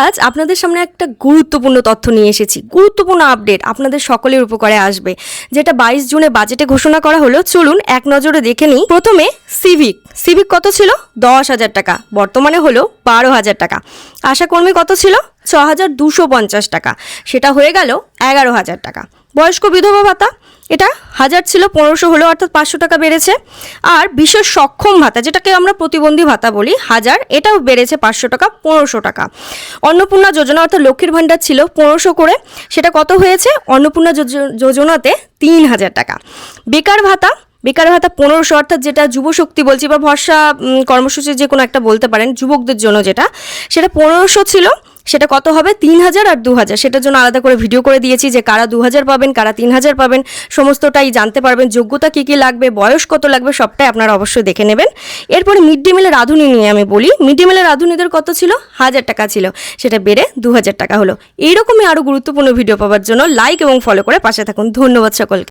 আজ আপনাদের সামনে একটা গুরুত্বপূর্ণ তথ্য নিয়ে এসেছি, গুরুত্বপূর্ণ আপডেট আপনাদের সকলের উপকারে আসবে, যেটা 22 জুনে বাজেটে ঘোষণা করা হলো। চলুন এক নজরে দেখে নিই। প্রথমে সিভিক কত ছিল? 10,000 টাকা, বর্তমানে হলো 12,000 টাকা। আশাকর্মী কত ছিল? 6,250 টাকা, সেটা হয়ে গেল 11,000 টাকা। বয়স্ক বিধবা ভাতা, এটা 1000 ছিল, 1500 হলো, অর্থাৎ 500 টাকা বেড়েছে। আর বিশেষ সক্ষম ভাতা, যেটাকে আমরা প্রতিবন্ধী ভাতা বলি, 1000, এটাও বেড়েছে 500 টাকা, 1500 টাকা। অন্নপূর্ণা যোজনা অর্থাৎ লক্ষ্মীর ভাণ্ডার ছিল 1500 করে, সেটা কত হয়েছে? অন্নপূর্ণা যোজনাতে 3000 টাকা। বেকার ভাতা 1500, অর্থাৎ যেটা যুবশক্তি বলছি বা ভরসা কর্মসূচি যে কোনো একটা বলতে পারেন, যুবকদের জন্য যেটা, সেটা 1500 ছিল, সেটা কত হবে? 3000 আর 2000। সেটার জন্য আলাদা করে ভিডিও করে দিয়েছি যে কারা 2000 পাবেন, কারা 3000 পাবেন, সমস্তটাই জানতে পারবেন। যোগ্যতা কী কী লাগবে, বয়স কত লাগবে, সবটাই আপনারা অবশ্যই দেখে নেবেন। এরপরে মিড ডে মিলের রাঁধুনি নিয়ে আমি বলি। মিড ডে মিলের রাঁধুনিদের কত ছিল? 1000 টাকা ছিল, সেটা বেড়ে 2000 টাকা হলো। এইরকমই আরও গুরুত্বপূর্ণ ভিডিও পাওয়ার জন্য লাইক এবং ফলো করে পাশে থাকুন। ধন্যবাদ সকলকে।